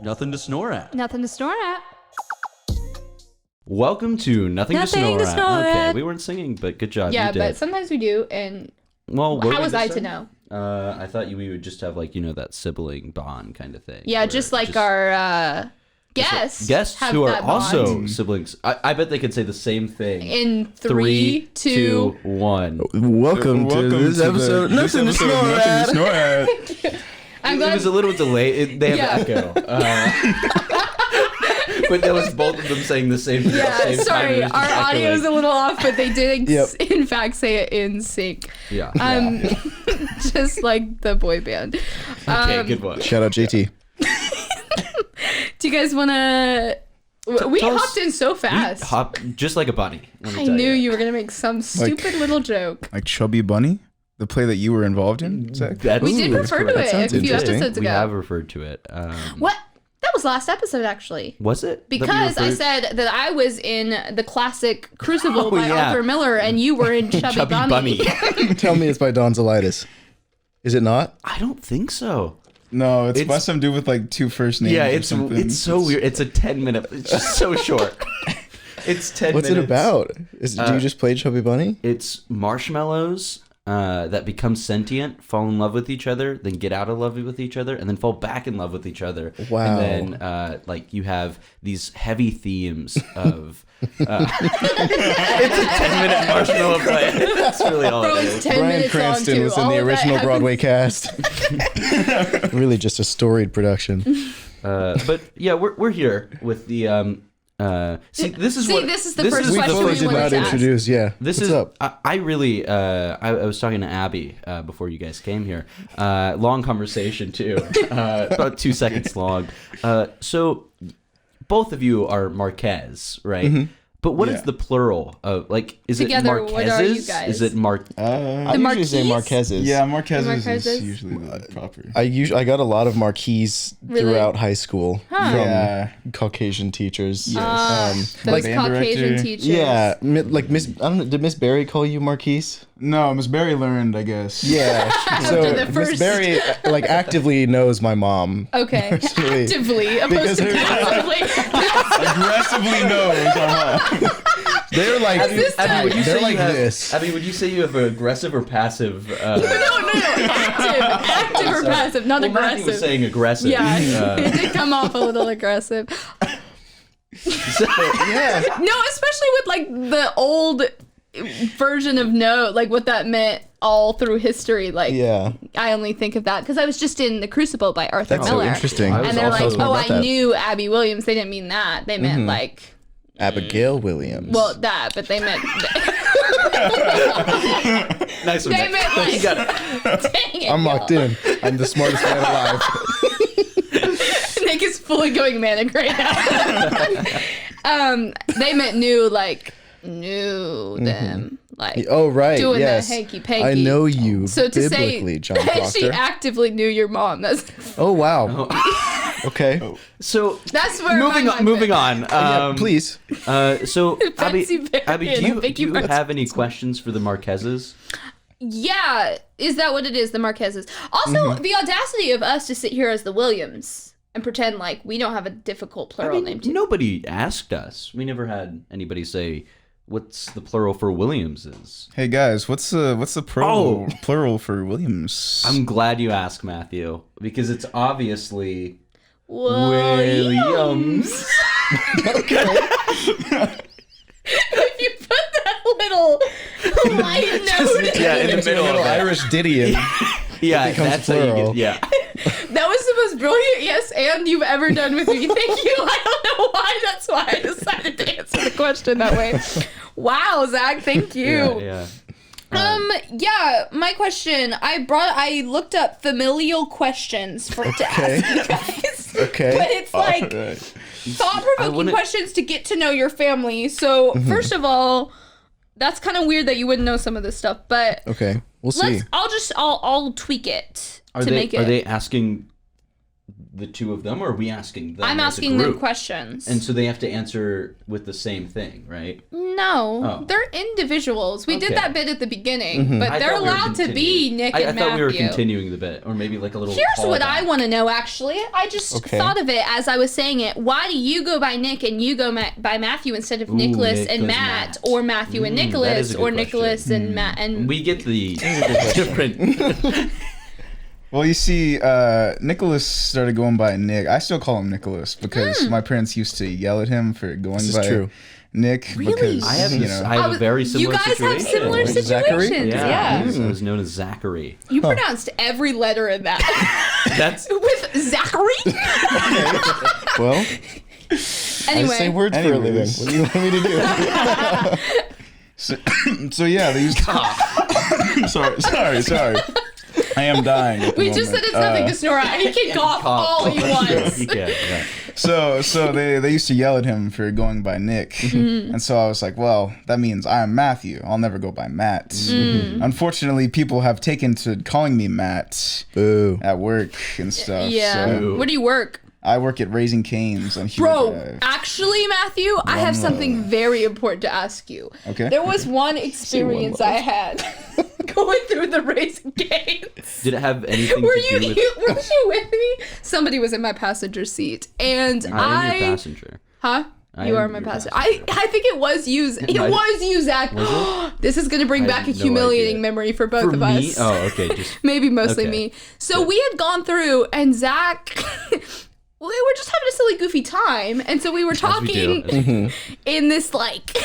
Nothing to snore at. Nothing to snore at. Welcome to Nothing to Snore At. Okay, we weren't singing, but good job. Yeah, you did. but sometimes we do, and well, how was I to know? I thought we would just have that sibling bond kind of thing. Yeah, just like our guests who are also bond. siblings. I bet they could say the same thing. In 3, 2, 1. Welcome to this episode. Nothing to snore at. I'm glad it was a little delayed. They have echo. But there was both of them saying the same thing. Yeah, sorry, our audio is a little off, but they did in fact say it in sync. Yeah. Just like the boy band. Okay, good one. Shout out JT. Do you guys want to... We hopped in so fast. Just like a bunny. I knew you were going to make some stupid little joke. Like Chubby Bunny? The play that you were involved in, Zach? We did refer to it a few episodes ago. We have referred to it. What? That was last episode, actually. Was it? Because I said that I was in the classic Crucible by Arthur Miller, and you were in Chubby Bunny. Tell me it's by Don Zolitis. Is it not? I don't think so. No, it's by some dude with like 2 first names. Yeah, it's so weird. It's a 10-minute. It's just so short. It's 10 What's minutes. What's it about? Do you just play Chubby Bunny? It's marshmallows that become sentient, fall in love with each other, then get out of love with each other, and then fall back in love with each other. Wow. And then you have these heavy themes of... it's a 10-minute marshmallow play. That's really all it is. 10 Bryan minutes Cranston long, was in the original Broadway cast. Really just a storied production. But yeah, we're here with the... this is the first question we wanted to introduce. Yeah, this What's is up? I really I was talking to Abbie before you guys came here. Long conversation too, about 2 seconds long. So both of you are Marquez, right? Mm-hmm. But what is the plural of is together, it Marquezes? What are you guys? Is it I usually say Marquezes. Yeah, Marquezes is usually the proper. I got a lot of Marquis throughout high school from Caucasian teachers. Yes. Those Caucasian teachers. Yeah, like Miss. I don't know. Did Miss Berry call you Marquise? No, Miss Berry learned, I guess. Yeah. So Miss Berry actively knows my mom. Okay. Actively, opposed to passively. Aggressively knows our mom. They're like, Abbie, they're like this. Abbie, would you say you have an aggressive or passive? No. Active or passive, not aggressive. Matthew was saying aggressive. Yeah, it did come off a little aggressive. Yeah. No, especially with the old version of no, what that meant all through history. I only think of that because I was just in The Crucible by Arthur Miller. That's so interesting. And they're like, I knew Abbie Williams. They didn't mean that. They meant Abigail Williams. Well, that, but they meant... Nice one, they meant you got it. Dang it, I'm locked in. I'm the smartest man alive. Nick is fully going manic right now. They meant knew them. Oh, right. Doing yes. the hanky-panky. I know you so to biblically, say John that Proctor. she actively knew your mom. That's Oh, wow. Okay. So that's where moving on. Please. So Abbie, do you Marquez. have any questions for the Marquezes? Yeah, is that what it is? The Marquezes. Also, the audacity of us to sit here as the Williams and pretend like we don't have a difficult plural name too. Nobody asked us. We never had anybody say what's the plural for Williamses. Hey guys, what's the plural for Williams? I'm glad you asked, Matthew, because it's obviously Williams. Okay. If you put that little light note in the middle of little it. Irish ditty. Yeah, that's plural. how you get, That was the most brilliant yes and you've ever done with me. Thank you. I don't know why. That's why I decided to answer the question that way. Wow, Zach, thank you. Yeah. My question. I looked up familial questions to ask you guys. Okay. But it's thought-provoking questions to get to know your family. So first of all, that's kind of weird that you wouldn't know some of this stuff. But okay, we'll see. I'll tweak it Are they asking the two of them, or are we asking them? I'm as a asking them group? questions. And so they have to answer with the same thing, right? No, they're individuals. We did that bit at the beginning, but they're allowed to be Nick and Matthew. I thought we were continuing the bit, or maybe like a little. Here's what I want to know, actually. I just thought of it as I was saying it. Why do you go by Nick and you go by Matthew instead of Nicholas and Matt, or Matthew and Nicholas, or Nicholas and Matt? And we get the different. Well, you see, Nicholas started going by Nick. I still call him Nicholas because my parents used to yell at him for going by Nick. Really? Because, I have a very similar situation. You guys have similar situations. Yeah. I was known as Zachary. You pronounced every letter in that. That's with Zachary? Well, anyway. I say words for a living. What do you want me to do? so yeah, they used sorry. I am dying. We just said it's nothing to snore at. He can cough all he wants. Yeah. So they used to yell at him for going by Nick. And so I was like, well, that means I'm Matthew. I'll never go by Matt. Unfortunately, people have taken to calling me Matt at work and stuff. Yeah. So Where do you work? I work at Raising Cane's on Hugh Bro, Drive. Actually, Matthew, I have something very important to ask you. Okay. There was one experience I had going through the Raising Cane's. Did it have anything Were to you do with... were you with me? Somebody was in my passenger seat, and I am your passenger. Huh? You are my passenger. I think it was you. It was you, Zach. This is going to bring back a humiliating memory for both of me? us. Oh, okay. Just Maybe mostly me. So we had gone through, and Zach... we were just having a silly, goofy time, and so we were talking in this, like,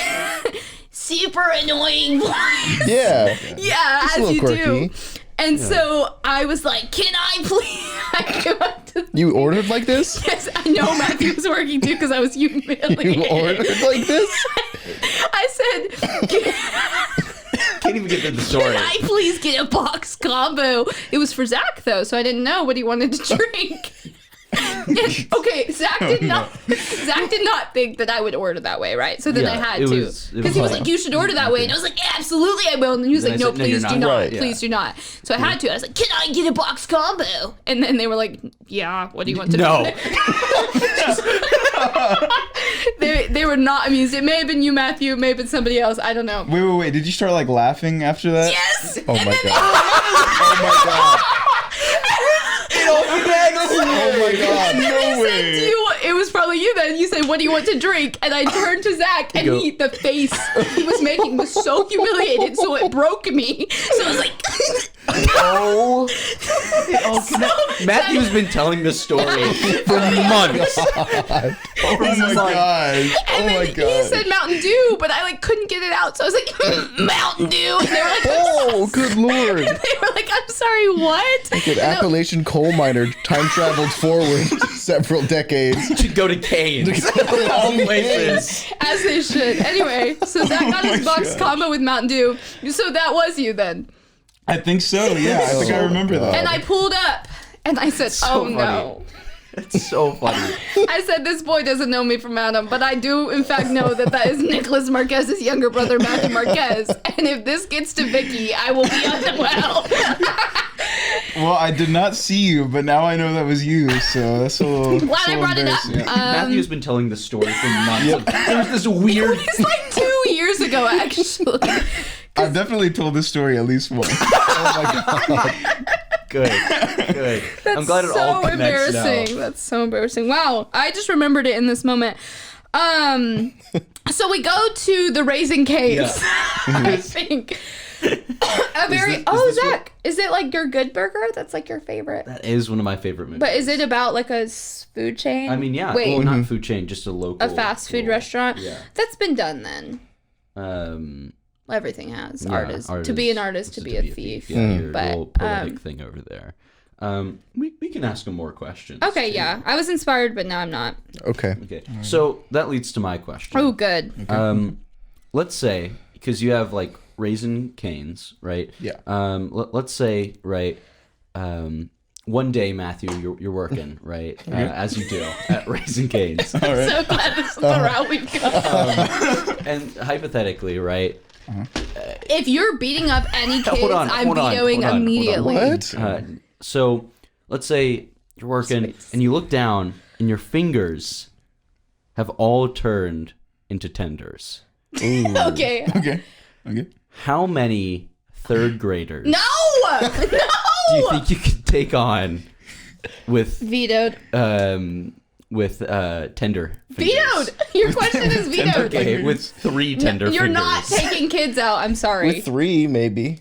super annoying voice. Yeah. Yeah, Just a as little you quirky. do. And so I was like, can I please... I came up to... You ordered like this? Yes, I know Matthew was working too because I was humiliated. You ordered like this? I said... can't even get to the story. Can I please get a box combo? It was for Zach, though, so I didn't know what he wanted to drink. Okay, Zach did not think that I would order that way, right? So then I had to. Because he was like, you should order that way. And I was like, yeah, absolutely I will. And he was like, no, please do not. Please do not. So I had to. I was like, can I get a box combo? And then they were like, yeah, what do you want to do? They were not amused. It may have been you, Matthew. It may have been somebody else. I don't know. Wait. Did you start like laughing after that? Yes! Oh my god. Oh my god. Oh my god. No way. It was probably you then. You said, what do you want to drink? And I turned to Zach, and the face he was making was so humiliated, so it broke me. So I was like... Matthew's been telling this story for months. Oh my gosh. And then he said Mountain Dew, but I couldn't get it out. So I was like, Mountain Dew. And they were like, oh, good lord. And they were like, I'm sorry, what? Like an Appalachian coal miner time traveled forward several decades. Should go to Cane's. All places. As they should. Anyway, so Zach got his box combo with Mountain Dew. So that was you then. I think so, yeah. I think I remember that. And I pulled up, and I said, no. It's so funny. I said, this boy doesn't know me from Adam, but I do, in fact, know that is Nicholas Marquez's younger brother, Matthew Marquez. And if this gets to Vicky, I will be unwell. Well, I did not see you, but now I know that was you, so that's a little Glad I brought it up. Matthew's been telling this story for months. There was this weird... It's like 2 years ago, actually. I've definitely told this story at least once. Oh my god. Good. That's I'm glad it all connects embarrassing. now. That's so embarrassing. Wow, I just remembered it in this moment. So we go to the Raising Cane's. Yeah. I think. Zach, is it like your good burger? That's like your favorite. That is one of my favorite movies. But is it about like a food chain? I mean, yeah. Wait, well, not food chain, just a local. a fast food restaurant. Yeah. That's been done then. Everything has. Artist. To be an artist, to be a thief. Yeah, your little poetic thing over there. We can ask him more questions. Okay, too. yeah. I was inspired, but now I'm not. Okay. So that leads to my question. Oh, good. Okay. Let's say, because you have like Raising Cane's, right? Yeah. Let's say, right, one day, Matthew, you're working, right? As you do at Raising Cane's. I'm so glad this is the route we've gone. And hypothetically, right? If you're beating up any kids, I'm vetoing immediately. What? So let's say You're working, Sweet. and you look down, and your fingers have all turned into tenders. Okay. Okay. How many third graders No! do you think you could take on with Vetoed. tender fingers? Vetoed! Your question is vetoed. Okay, with 3 tender You're fingers. not taking kids out. I'm sorry. With 3, maybe.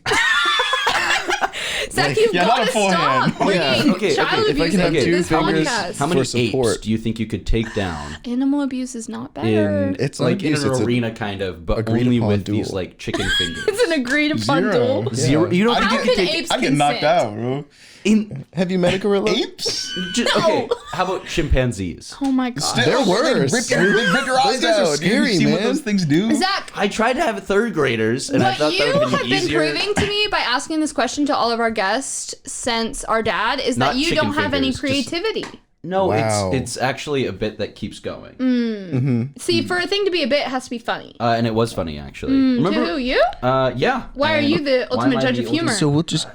Zach, you've yeah, got not to a forehand. stop bringing Okay, child if I abuse can have into 2 this fingers- podcast. How many For support. apes do you think you could take down Animal abuse is not better. in It's not like abuse, in it's an a arena kind of, but agreed only upon with duel. these like chicken fingers? It's an agreed upon 0. duel. Zero. You don't How think you can could take apes I get knocked consent? out, bro. in Have you met a gorilla? Apes? Okay, how about chimpanzees? Oh my god. They're worse. Rip your eyes Those guys are out. scary, you see what man. those things do? Zach, I tried to have 3rd graders, and I what thought you that would have have been been easier. proving to me by asking this question to all of our guests since our dad is Not that you chicken don't have any fingers, just- creativity. No, Wow. it's actually a bit that keeps going, See, for a thing to be a bit, it has to be funny. and it was funny actually. To Remember? who? You? Yeah. Why are and you the why am ultimate I judge the of humor? ultimate- So we'll just,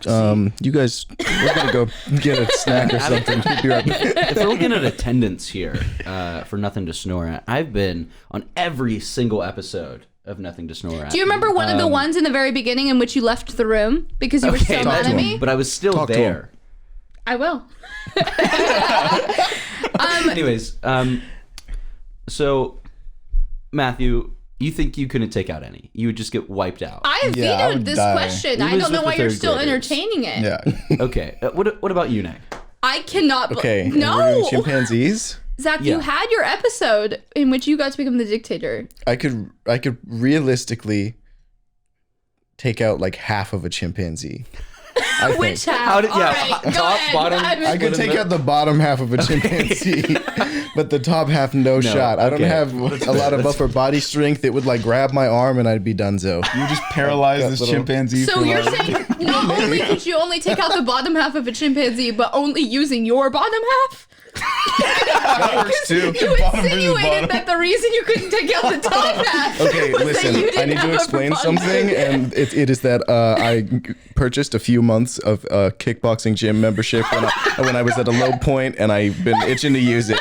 you guys, we're gonna go get a snack or something. We'll be right back. If we're looking at attendance here, for Nothing to Snore At, I've been on every single episode of Nothing to Snore At. Do you remember one of the ones in the very beginning in which you left the room because you were so Okay, mad to at him. me? but I was still Talk to there. I will. Anyways, so Matthew, you think you couldn't take out any? You would just get wiped out. I Yeah, I vetoed would this die. question. Who I was don't know with why the you're third still graders? entertaining it. Yeah. Okay. What about you, Nick? I cannot. Okay. and we're No. doing chimpanzees. Zach, Yeah. you had your episode in which you got to become the dictator. I could realistically take out like half of a chimpanzee. I think. Which half? How did- All yeah, right, go top, ahead. bottom, I could take out the bottom half of a chimpanzee, but the top half, no shot. I don't okay. have a lot of upper body strength. It would like grab my arm and I'd be donezo. You just paralyze That this little- chimpanzee So for you're life. saying not only could you only take out the bottom half of a chimpanzee, but only using your bottom half? That works too. You Bottom versus insinuated bottom. that the reason you couldn't take out the top half Okay, was that listen, you didn't I need have to upper explain body something, strength. and it is that I purchased a few months of kickboxing gym membership when I was at a low point, and I've been itching to use it.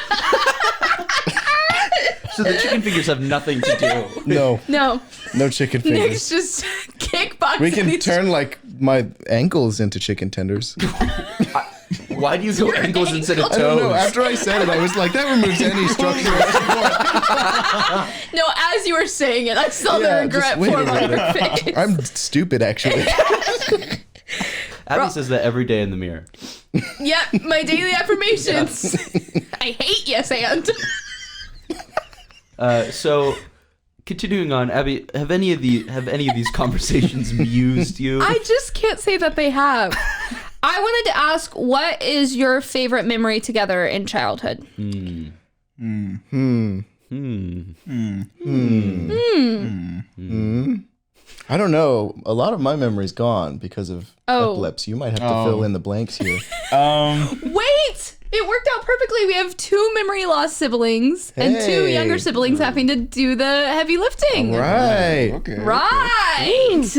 So the chicken fingers have nothing to do. No No, chicken Nick's fingers. just kickboxing. We can these- turn like my ankles into chicken tenders. Why do you go ankles instead of I don't know. toes? After I said it, I was like, that removes any structural support. No, as you were saying it, I saw Yeah, the just regret wait a form on your minute. face. I'm stupid, actually. Abby says that every day in the mirror. Yep, my daily affirmations. I hate yes and. So, continuing on, Abby, have any of these conversations amused you? I just can't say that they have. I wanted to ask, what is your favorite memory together in childhood? I don't know. A lot of my memory's gone because of epilepsy. You might have to fill in the blanks here. Wait! It worked out perfectly. We have 2 memory loss siblings and 2 Hey. younger siblings having to do the heavy lifting. Right. Okay. Right.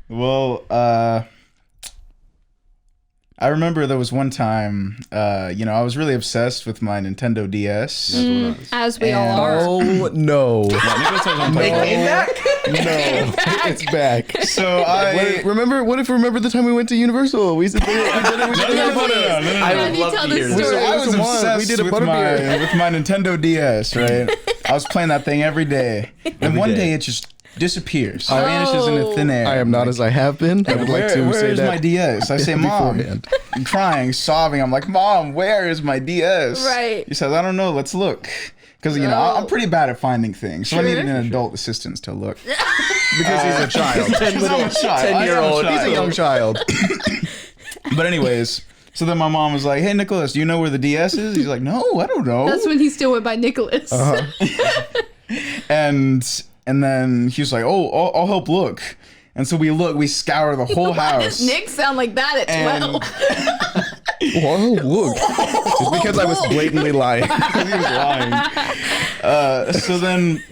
Well, I remember there was one time, I was really obsessed with my Nintendo DS. As we all are. Oh, no. Nicholas was on top of it. No. It's back. So I Remember the time we went to Universal? We said I would you love tell to the hear story. this. I was Come on, obsessed we did a with butterbeer. with my Nintendo DS, right? I was playing that thing every day, and one day. day it just disappears, vanishes into thin air. I am not as I have been. I would like to Where say is that. my DS? I say, Mom. beforehand. I'm crying, sobbing. I'm like, Mom, where is my DS? Right. He says, I don't know. Let's look. Because, I'm pretty bad at finding things. So I needed an adult assistant to look. Because he's a child. Because I'm a child. I am 10-year-old. He's a child. young child. But anyways, so then my mom was like, hey, Nicholas, do you know where the DS is? He's like, no, I don't know. That's when he still went by Nicholas. And then he was like, oh, I'll help look. And so we scour the whole Why house. does Nick sound like that at And- 12? Whoa, look. It's because I was blatantly lying. He was lying. So then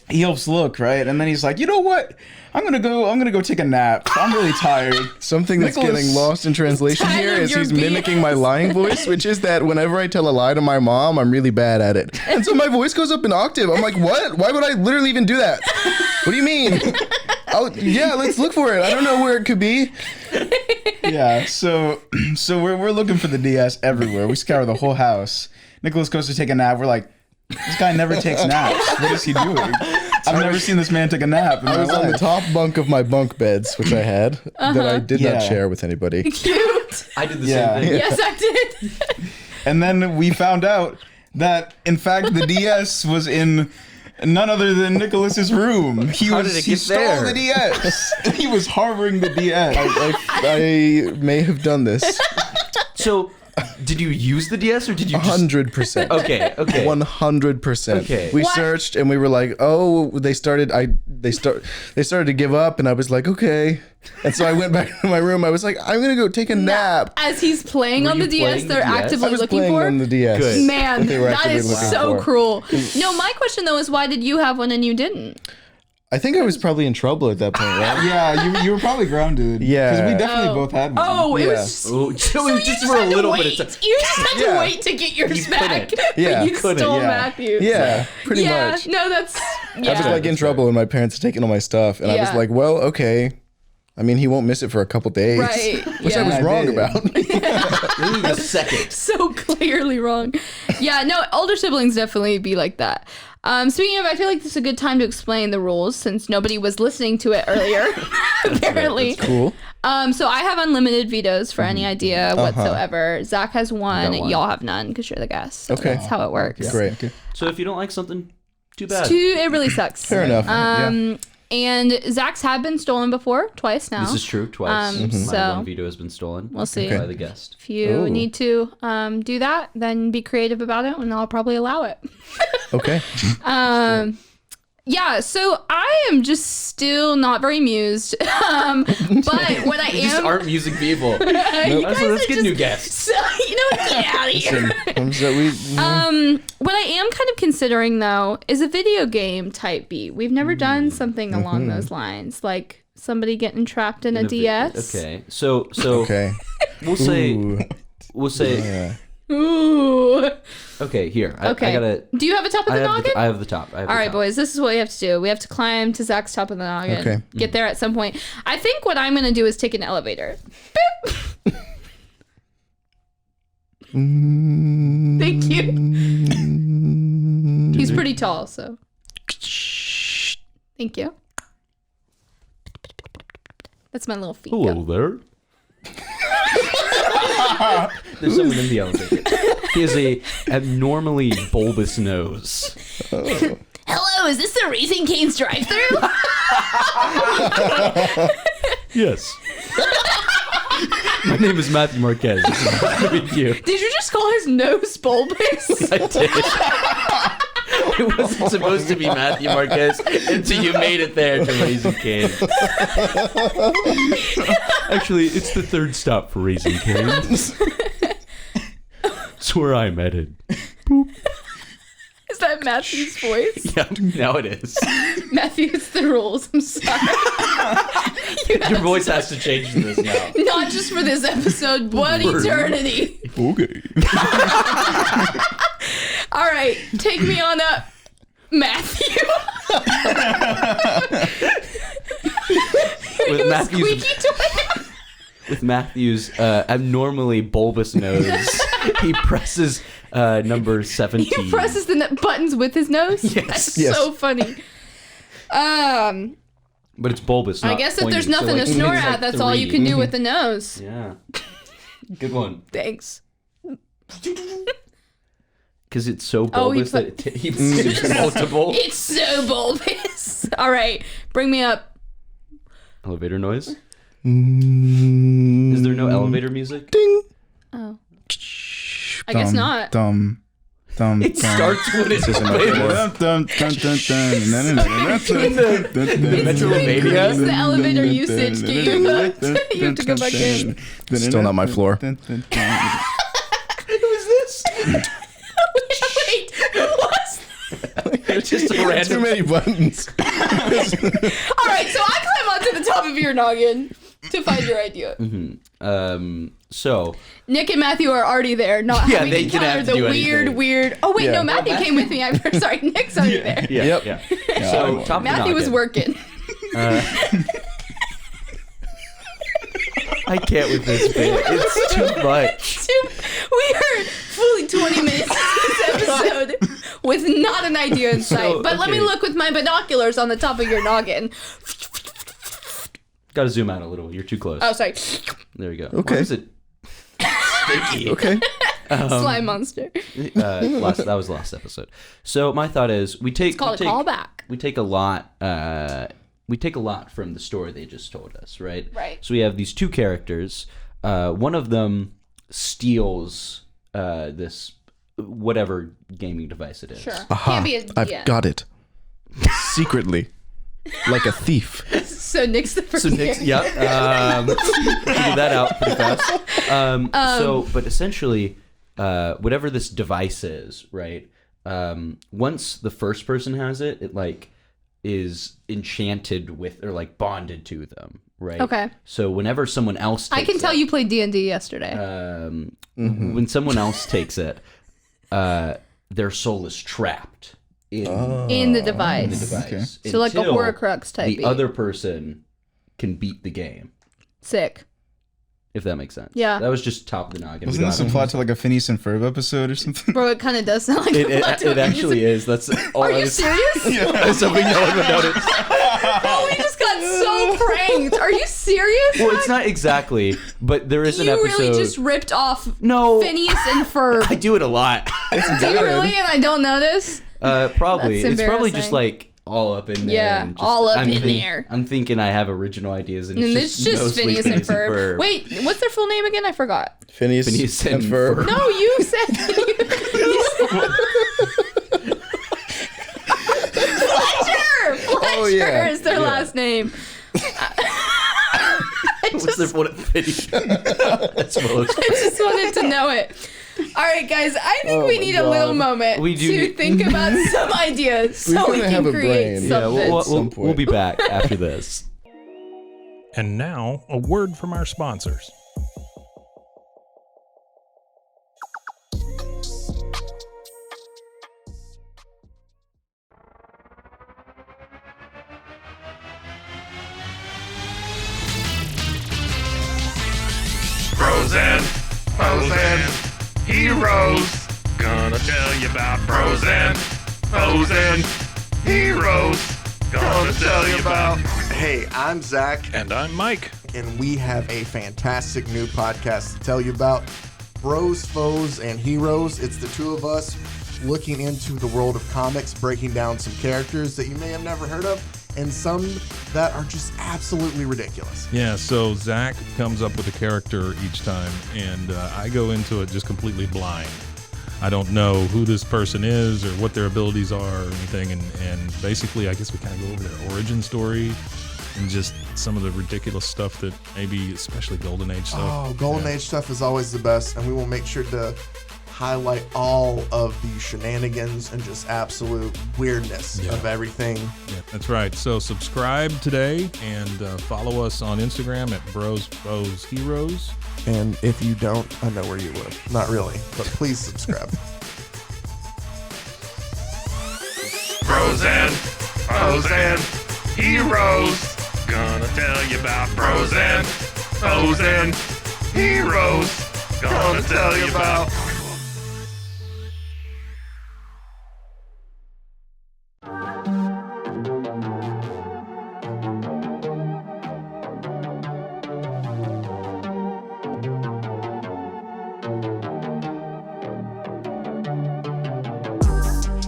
he helps look, right? And then he's like, you know what? I'm gonna go take a nap. I'm really tired. Something that's Nicholas- getting lost in translation Tired here of is your he's mimicking my BS. lying voice, which is that whenever I tell a lie to my mom, I'm really bad at it. And so my voice goes up an octave. I'm like, what? Why would I literally even do that? What do you mean? Oh, yeah, let's look for it. I don't know where it could be. Yeah, so we're looking for the DS everywhere. We scour the whole house. Nicholas goes to take a nap. We're like, this guy never takes naps. What is he doing? I've never seen this man take a nap in I my was on the life. top bunk of my bunk beds, which I had, that I did not Yeah. share with anybody. Cute. I did the Yeah. same thing. Yes, I did. And then we found out that, in fact, the DS was in none other than Nicholas's room. He How did it get stole there? the DS. He was harboring the DS. I may have done this. So, did you use the DS or did you just... 100%. Okay. 100%. Okay. We What? searched and we were like, oh, they started to give up, and I was like, okay. And so I went back to my room. I was like, I'm gonna go take a nap. As he's playing Were on the you DS, playing the they're DS? I actively was looking playing for. on the DS. Good. Man, They were that actively is looking so for. cruel. No, my question though is why did you have one and you didn't? I think I was probably in trouble at that point, right? Yeah, you were probably grounded. Yeah. Because we definitely both had one. Oh, it Yeah. was. Oh, so it you was just for a had to little wait. bit of time. You just had to Yeah. wait to get yours You back. couldn't. Yeah. you Couldn't, stole yeah. Matthew's. Yeah, pretty yeah, much. no, that's. Yeah. I was like in trouble when my parents had taken all my stuff, and I was Yeah. like, well, okay. I mean, he won't miss it for a couple days. Right, Which I yeah. was I wrong did. about. Maybe a second. So clearly wrong. Yeah, no, older siblings definitely be like that. Speaking of, I feel like this is a good time to explain the rules since nobody was listening to it earlier, apparently. Cool. So I have unlimited vetoes for any idea whatsoever. Zach has one. got one. Y'all have none because you're the guest. Okay. That's how it works. Great. So if you don't like something, too bad. It really sucks. Fair enough. And Zach's have been stolen before, twice now. This is true, twice. My so- one veto has been stolen. We'll see. By the guest. If you Ooh. need to do that, then be creative about it, and I'll probably allow it. Okay. Yeah, so I am just still not very amused. But what I You just am, aren't music people. you guys So let's are get just- new guests. So, you know, get out of here. What I am kind of considering though is a video game type beat. We've never done something along those lines, like somebody getting trapped in a DS. Okay. So Okay. we'll say Yeah. Ooh. okay, here. Okay. I gotta Do you have a top of the noggin? I have the top. I have All the right, top. boys, this is what we have to do. We have to climb to Zach's top of the noggin. Okay. Get there at some point. I think what I'm going to do is take an elevator. Boop. Thank you. He's pretty tall, so. Thank you. That's my little feet. Hello there. There's someone in the elevator. He has a abnormally bulbous nose. Hello, is this the Raising Cane's drive-thru? Yes. My name is Matthew Marquez. This is nice to meet you. Did you just call his nose bulbous? I did. It wasn't supposed to be Matthew Marquez until you made it there to Raising Cane. Actually, it's the third stop for Raising Cane's. It's where I'm headed. Is that Matthew's voice? Yeah, now it is. Matthew, it's the rules. I'm sorry. Your voice has to change to this now. Not just for this episode, but eternity. Okay. All right, take me on up, Matthew. With Matthew's, Squeaky toy. with Matthew's abnormally bulbous nose, he presses number 17. He presses the buttons with his nose. Yes. That's Yes. so funny. But it's bulbous. I not guess if there's pointed, so, nothing like, to snore it's like at, that's all you 3. can do with the nose. Yeah. Good one. Thanks. Because it's so Oh, he bulbous that put- it heaps multiple. It's so bulbous. All right, bring me up. Elevator noise? Is there no elevator music? Ding. Oh, I guess not. It starts when it's isn't my elevator. The Metroidvania? Increase the elevator usage. Get you hooked. You have to go back in. Still not my floor. Who is this? Wait, who was that? Just a Too random. many buttons. All right, so I climb onto the top of your noggin to find your idea. So Nick and Matthew are already there, not Yeah, having they didn't encountered have to the do weird, anything. Oh wait, Yeah. no, Matthew came with me. Sorry, Nick's already there. yeah, Yep. yeah. Yeah, So I'm- top of the Matthew was noggin. working. I can't with this bit. It's too much. We are fully 20 minutes into this episode with not an idea in sight. But let me okay. look with my binoculars on the top of your noggin. Got to zoom out a little. You're too close. Oh, sorry. There you go. Okay. Why is it sticky? Okay. Slime monster. That was the last episode. So my thought is we take It's called a callback. we take a lot from the story they just told us, right? Right. So we have these two characters. One of them steals this whatever gaming device it is. Sure. Aha, Can't be a I've DM. got it. Secretly. Like a thief. So Nick's the first. So Nick's, here. figured that out pretty fast. But essentially, whatever this device is, right? Once the first person has it, it like is enchanted with or like bonded to them, right? Okay. So whenever someone else takes I can tell it, you played D&D yesterday. when someone else takes it, their soul is trapped in the device. in the device. So like a until Horcrux type. the other person can beat the game. Sick. If that makes sense. Yeah. That was just top of the noggin. Wasn't this a plot to like a Phineas and Ferb episode or something? Bro, it kind of does sound like a plot to It a actually music- is. That's all Are I you was- serious? That's something no one would notice. Oh, we just got so pranked. Are you serious? Well, it's not exactly, but there is an You episode. really just ripped off No. Phineas and Ferb. I do it a lot. Do you really? And I don't notice? Probably. That's It's probably just embarrassing. like all up in there. Yeah, and just- all up I'm in think- there. I'm thinking I have original ideas, and And it's it's just mostly Phineas and Ferb. Wait, what's their full name again? I forgot. Phineas, Phineas and and Ferb. Ferb. No, you said. Fletcher! Oh, yeah. Fletcher is their last name. What's their what? Phineas? That's what it I just wanted to know it. All right, guys. I think Oh we my need a little God. moment We do to need- think about some ideas so we gotta can have a create brain. Yeah, something. we'll be back after this. And now, a word from our sponsors. Frozen heroes. Gonna tell you about frozen heroes. Gonna tell you about. Hey, I'm Zach, And I'm Mike. and we have a fantastic new podcast to tell you about. Bros, Foes, and Heroes. It's the two of us looking into the world of comics, breaking down some characters that you may have never heard of, and some that are just absolutely ridiculous. Yeah, so Zach comes up with a character each time, and I go into it just completely blind. I don't know who this person is or what their abilities are or anything, and basically I guess we kind of go over their origin story and just some of the ridiculous stuff that maybe, especially Golden Age stuff. Oh, Golden Age stuff is always the best, and we will make sure to highlight all of the shenanigans and just absolute weirdness Yeah. of everything. Yeah, that's right. So subscribe today and follow us on Instagram at Bros Foes Heroes. And if you don't, I know where you live. Not really, but please subscribe. Frozen heroes. Gonna tell you about frozen heroes. Gonna tell you about.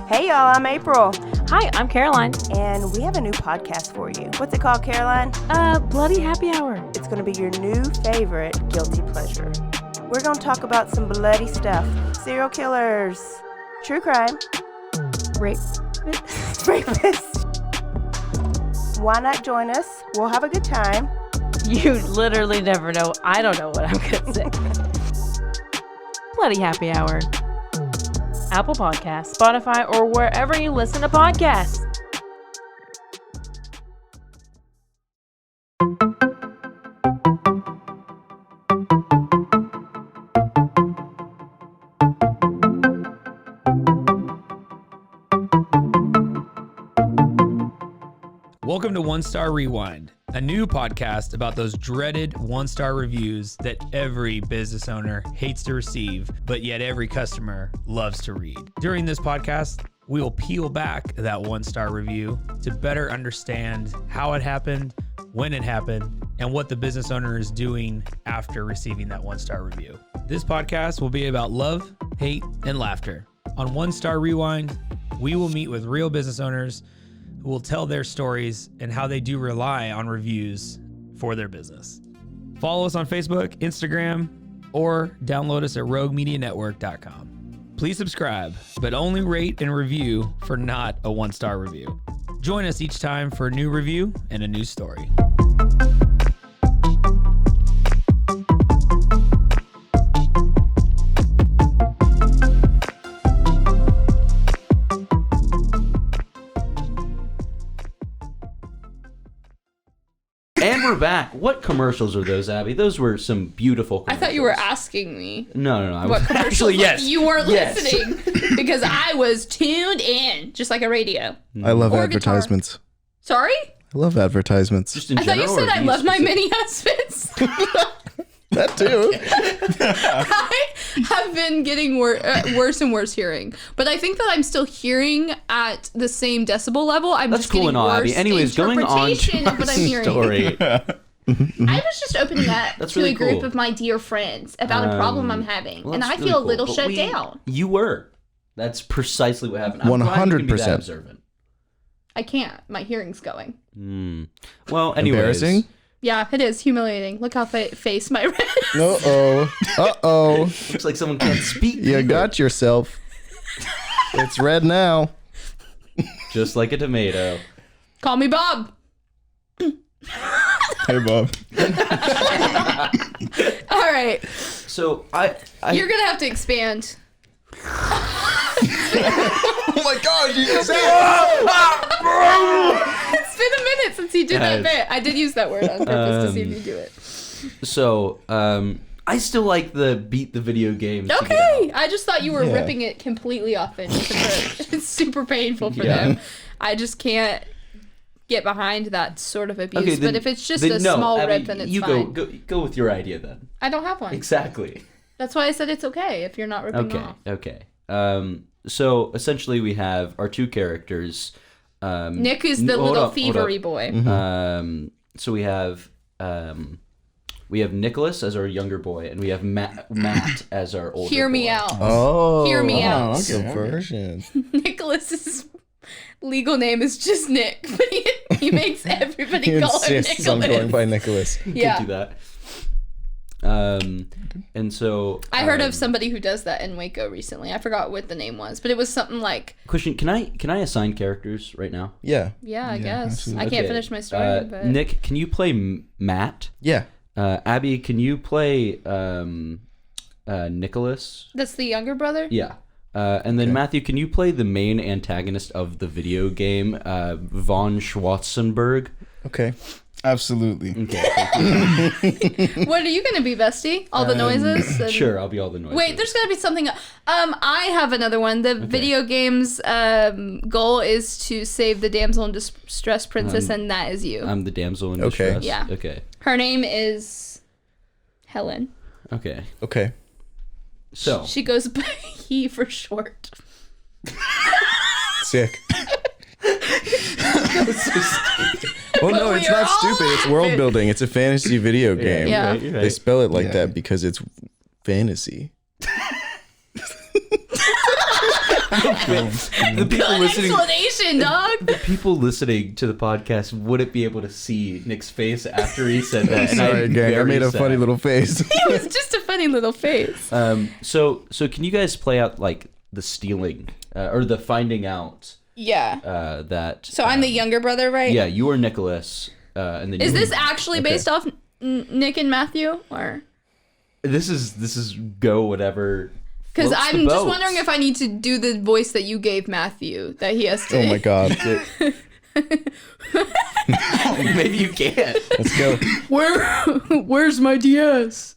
Hey y'all, I'm April, Hi, I'm Caroline. and we have a new podcast for you. What's it called, Caroline? Bloody Happy Hour. It's going to be your new favorite guilty pleasure. We're going to talk about some bloody stuff. Serial killers, true crime, Rape. rapists. Why not join us? We'll have a good time. You literally never know. I don't know what I'm going to say. Bloody Happy Hour. Apple Podcasts, Spotify, or wherever you listen to podcasts. Welcome to One Star Rewind, a new podcast about those dreaded one-star reviews that every business owner hates to receive, but yet every customer loves to read. During this podcast, we will peel back that one-star review to better understand how it happened, when it happened, and what the business owner is doing after receiving that one-star review. This podcast will be about love, hate, and laughter. On One Star Rewind, we will meet with real business owners who will tell their stories and how they do rely on reviews for their business. Follow us on Facebook, Instagram, or download us at roguemedianetwork.com. Please subscribe, but only rate and review for not a one-star review. Join us each time for a new review and a new story. And we're back. What commercials are those, Abby? Those were some beautiful I commercials. thought you were asking me. No. I What was commercials? actually, yes. You weren't Yes. listening because I was tuned in, just like a radio. I love Or guitar. advertisements. Sorry? I love advertisements. Just in I thought you general, said or I you love my specific- mini husbands. That too. I have been getting worse and worse hearing, but I think that I'm still hearing at the same decibel level. I'm That's just cool getting and all, worse Abby. Anyways, going on interpretation to of what our I'm hearing. story. I was just opening that That's to really a group cool. of my dear friends about a problem I'm having, Well, and that's I really feel cool, a little but shut down. You were. That's precisely what happened. I'm glad you can be that 100%. observant. I can't. My hearing's going. Well, anyways. Embarrassing? Yeah, it is humiliating. Look how face my red. Uh-oh. Looks like someone can't speak. You got yourself. It's red now. Just like a tomato. Call me Bob. Hey, Bob. All right, So you're gonna have to expand. Oh my gosh, you just It's been a minute since you did that bit. I did use that word on purpose to see if you do it. So I still like the beat the video games. to get Okay, out. I just thought you were Yeah. ripping it completely off into the It's super painful for Yeah. them. I just can't get behind that sort of abuse. Okay, then, but if it's just then a no, small Abby, rip, then it's you fine. go with your idea then. I don't have one. Exactly. That's why I said it's okay if you're not ripping off. Okay. So essentially, we have our two characters. Nick is the hold little up, hold thievery up. boy. So we have Nicholas as our younger boy, and we have Matt as our older. Hear me boy. out. Oh. Hear me out. Okay. Subversion. Nicholas's legal name is just Nick, but he makes everybody He call him insists on Nicholas. going by Nicholas. Yeah. Do that. And so I heard of somebody who does that in Waco recently. I forgot what the name was, but it was something like, Question: Can I assign characters right now? Yeah. yeah, I guess. absolutely. I can't Okay. finish my story, but Nick, can you play Matt? Yeah. Abby, can you play Nicholas? that's the younger brother? Yeah. And then Matthew, can you play the main antagonist of the video game, von Schwarzenberg? Okay. Absolutely. Okay. Thank you. What are you going to be, bestie? All the noises? And- Sure, I'll be all the noise. Wait, there's got to be something. I have another one. The video game's goal is to save the damsel in distress princess, and that is you. I'm the damsel in Okay. distress. Yeah. Okay. Her name is Helen. Okay. Okay. So She goes by he for short. Sick. Oh no, we it's are not all stupid. It's world laughing. building. It's a fantasy video game. Yeah. You're right. They spell it like Yeah. that because it's fantasy. the people listening, Explanation, dog. the people listening to the podcast wouldn't be able to see Nick's face after he said that. and Sorry, I'm gang. I very made a sad. funny little face. It was just a funny little face. So can you guys play out like the stealing or the finding out Yeah. that? So I'm the younger brother, right? Yeah, you are Nicholas, and then Is you this were- actually Okay. based off Nick and Matthew, or? This is go whatever. Because Floats the I'm just boat. wondering if I need to do the voice that you gave Matthew, that he has to. Oh my god. Maybe you can't. Let's go. Where's my DS?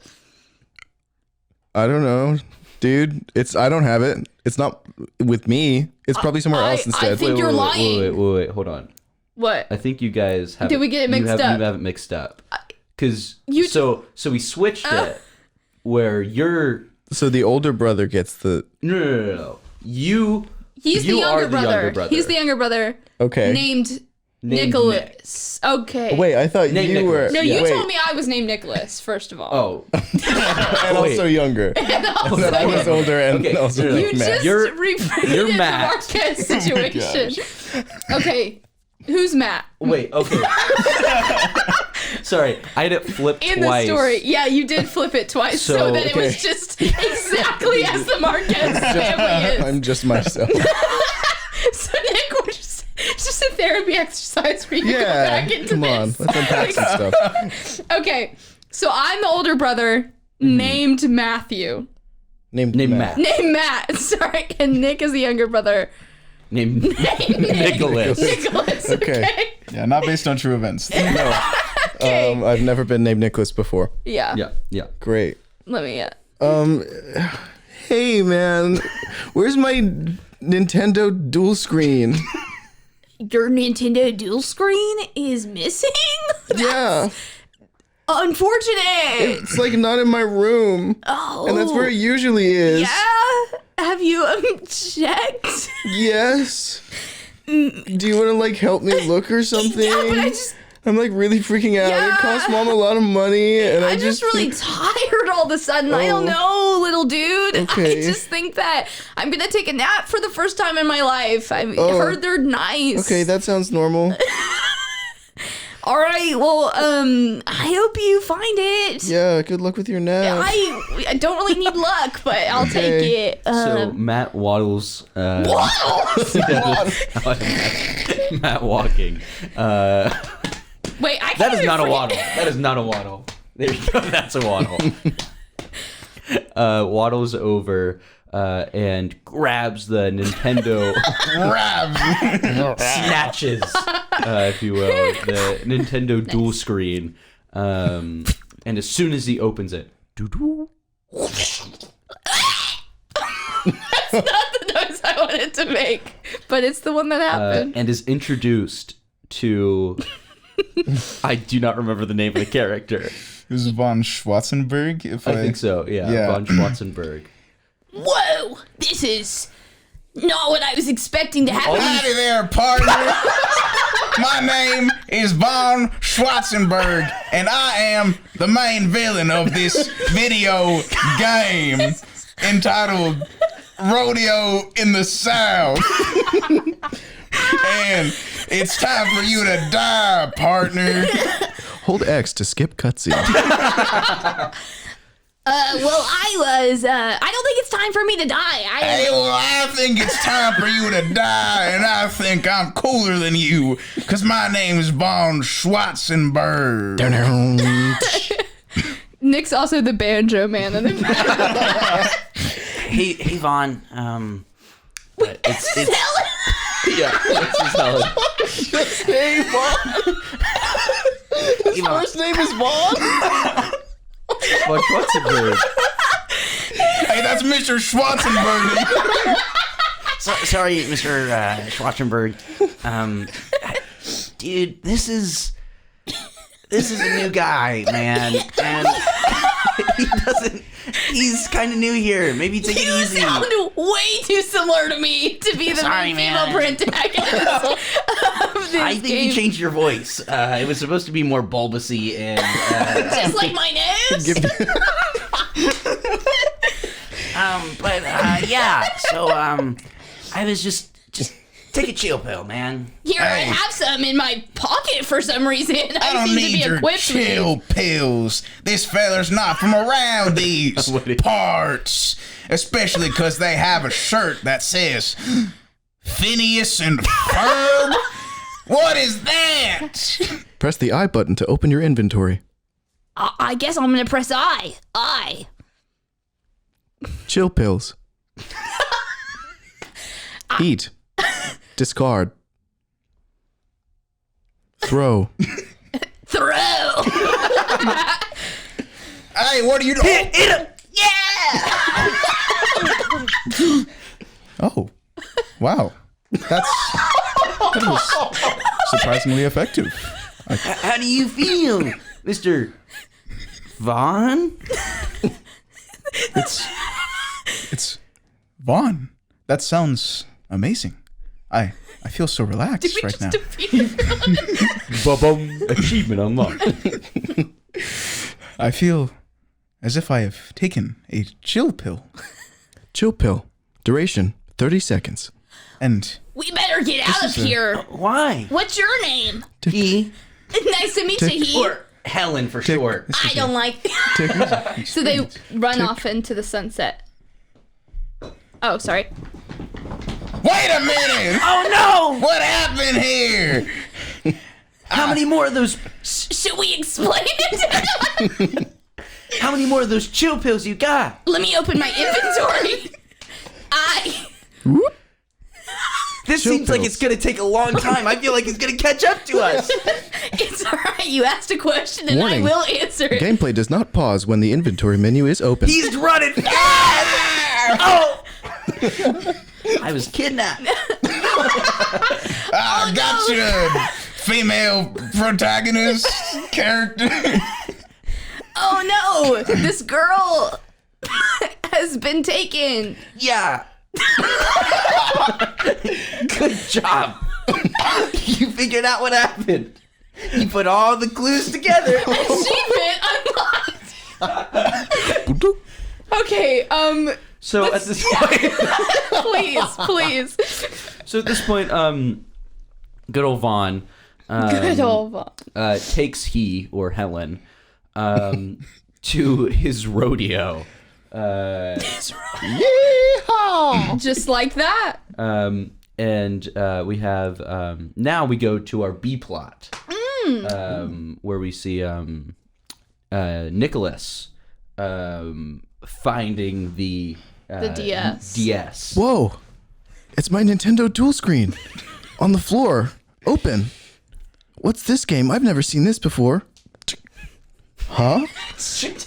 I don't know. Dude, I don't have it. It's not with me. It's probably somewhere else instead. I think you're lying. Wait, hold on. What? I think you guys have. Did we get it mixed up? You have it mixed up. Because You- so we switched it where you're. So the older brother gets the. No. He's you the are younger brother. He's the younger brother. Okay. Named Named Nicholas. Okay. Wait, I thought Nate you Nicholas. were. No, you wait. told me I was named Nicholas, first of all. Oh. And also younger. And also, That I was older and Okay, also no, no. you named Matt. just You're repeated the Matt. Marquez situation. Okay. Who's Matt? Wait. Okay. Sorry, I had it flipped In twice. the story. Yeah, you did flip it twice so, So, that it was okay. just exactly as the Marquez family is. I'm just myself. So Nick, it's just a therapy exercise for you to go Yeah, back into come on. this. Let's unpack some stuff. Okay, so I'm the older brother named Matthew. Named Matt. Named Matt, sorry. And Nick is the younger brother. Named Nicholas. Nicholas, okay. Yeah, not based on true events. No. Okay. I've never been named Nicholas before. Yeah. Yeah. Great. Let me, Hey man, where's my Nintendo dual screen? your Nintendo dual screen is missing? Yeah. Unfortunate. It's like not in my room. Oh. And that's where it usually is. Yeah? Have you checked? Yes. Do you want to like help me look or something? Yeah, but I just... I'm like really freaking out. Yeah. It costs mom a lot of money, and I'm just really tired all of a sudden. I don't know, little dude. Okay. I just think that I'm gonna take a nap for the first time in my life. I've heard they're nice. Okay, that sounds normal. All right. Well, I hope you find it. Yeah, good luck with your nap. I don't really need luck, but I'll take Okay. it. So Matt waddles. Waddles? Matt walking. Wait, I can't That is even not a forget- waddle. That is not a waddle. There you go. That's a waddle. Waddles over and grabs the Nintendo. Snatches, if you will, the Nintendo dual screen. And as soon as he opens it, That's not the noise I wanted to make, but it's the one that happened. and is introduced to. I do not remember the name of the character. It was von Schwarzenberg. If I think so. Yeah. Von Schwarzenberg. Whoa, this is not what I was expecting to happen. Howdy there, partner. My name is Von Schwarzenberg, and I am the main villain of this video game entitled Rodeo in the South. And it's time for you to die, partner. Hold X to skip cutscene. Well, I don't think it's time for me to die. Hey, well, I think it's time for you to die, and I think I'm cooler than you, because my name is Von Schwarzenberg. Nick's also the banjo man in the back. Hey, Vaughn. It's Helen? yeah. This is Helen. Hey, Vaughn. His Vaughn. first name is Vaughn? Von Schwarzenberg. Hey, that's Mr. Schwarzenberg. Sorry, Mr. Schwarzenberg. Dude, this is a new guy, man, and he's kind of new here. Maybe take it You easy. sound way too similar to me to be the Sorry, main man. female protagonist of this I think game. you changed your voice. It was supposed to be more bulbousy and. Just like my nose. Yeah. So I was just take a chill pill, man. Here, I have some in my pocket for some reason. I don't seem to need be your equipped with chill pills. This feller's not from around these parts. Especially because they have a shirt that says Phineas and Ferb. What is that? Press the I button to open your inventory. I guess I'm gonna press I. Chill pills. Eat. Discard. Throw. Throw. Hey, what are you doing? Hit him! Yeah. Oh, wow. That was surprisingly effective. How do you feel, Mr. Vaughn? It's Vaughn. That sounds amazing. I feel so relaxed Did we right just now. defeat Ba-bum. Achievement unlocked. I feel as if I have taken a chill pill. Chill pill. Duration 30 seconds. And We better get out of here. Why? What's your name? He Nice to meet you, he. or Helen for short. I don't like. Take it easy. So they run off into the sunset. Oh, sorry. wait a minute! Oh no! What happened here? How many more of those? Should we explain it? How many more of those chill pills you got? Let me open my inventory. This Chill seems like pills. it's gonna take a long time. I feel like it's gonna catch up to us. It's alright. You asked a question and Warning. I will answer it. Gameplay does not pause when the inventory menu is open. He's running fast. Oh! I was kidnapped. I got you, female protagonist character. Oh no! This girl has been taken. Yeah. Good job. You figured out what happened. You put all the clues together. Achievement unlocked. Okay, So at this point, please. so at this point, good old Vaughn, Good old Vaughn. takes he or Helen, to his rodeo. Just like that. And we have now we go to our B plot, where we see Nicholas finding the DS. DS. Whoa. It's my Nintendo dual screen. On the floor. Open. What's this game? I've never seen this before. Huh? It's like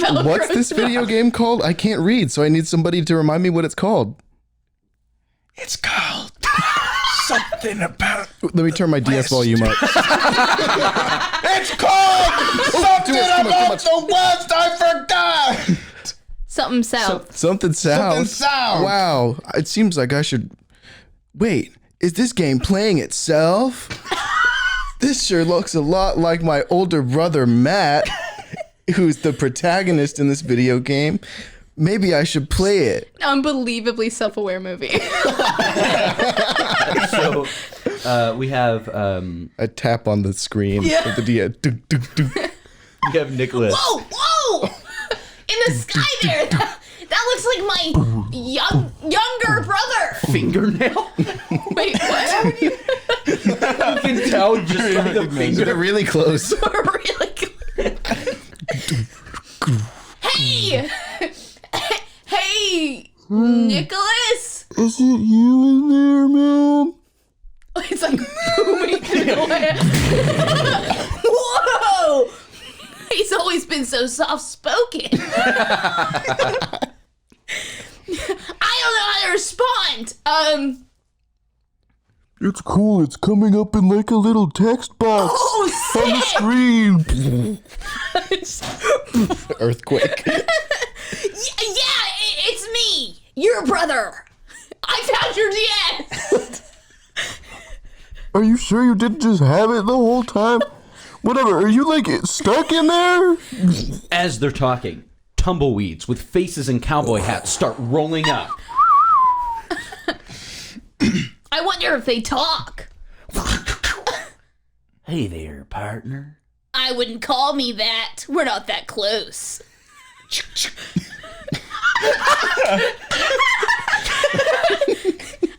Velcro. What's this video game called? I can't read, so I need somebody to remind me what it's called. It's called something about. Let me turn my DS volume up. It's called something about the West. I forgot. Something south. Something south. Something south. Wow. It seems like I should. Wait, is this game playing itself? This sure looks a lot like my older brother Matt, who's the protagonist in this video game. Maybe I should play it. Unbelievably self-aware movie. So we have I tap on the screen of the DS. we have Nicholas. Whoa! In the sky there. That looks like my younger brother. Fingernail. Wait, what? You can tell just by the finger. They're really close. Really good. Hey! Hey, Nicholas! Is it you in there, man? It's like booming through the land. Whoa! He's always been so soft-spoken. I don't know how to respond. It's cool. It's coming up in like a little text box on the screen. Earthquake. Yeah, it's me, your brother. I found your DS. Are you sure you didn't just have it the whole time? Whatever. Are you like stuck in there? As they're talking, tumbleweeds with faces and cowboy hats start rolling up. I wonder if they talk. Hey there, partner. I wouldn't call me that. We're not that close.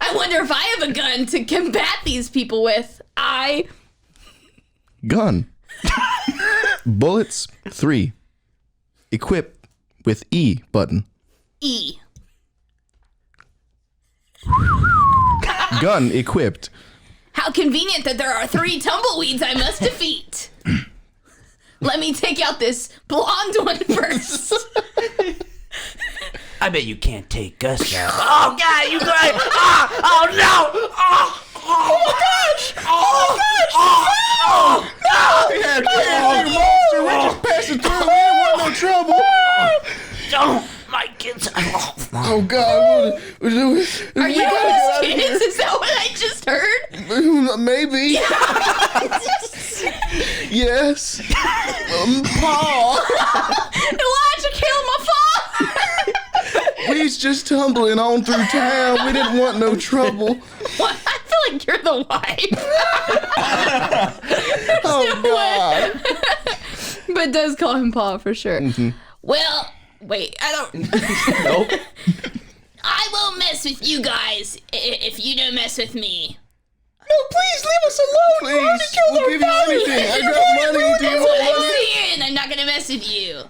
I wonder if I have a gun to combat these people with. Gun. Bullets 3. Equip with E button. E. Gun equipped. How convenient that there are 3 tumbleweeds I must defeat. Let me take out this blonde one first. I bet you can't take us out. Oh God, you guys! Oh no! Oh my gosh! Oh no! Yeah, monster. We're just passing through. We didn't want no trouble. Oh my kids! Oh God. Are you guys kids? Is that what I just heard? Maybe. Yes. Paul. Elijah killed my father. We's just tumbling on through town. We didn't want no trouble. What? I feel like you're the wife. Oh God. But does call him Paul for sure. Well, wait, I don't. Nope. I won't mess with you guys if you don't mess with me. No, please leave us alone. Please, we'll give you anything. I got money. Do you That's what want I'm money? saying. I'm not gonna mess with you.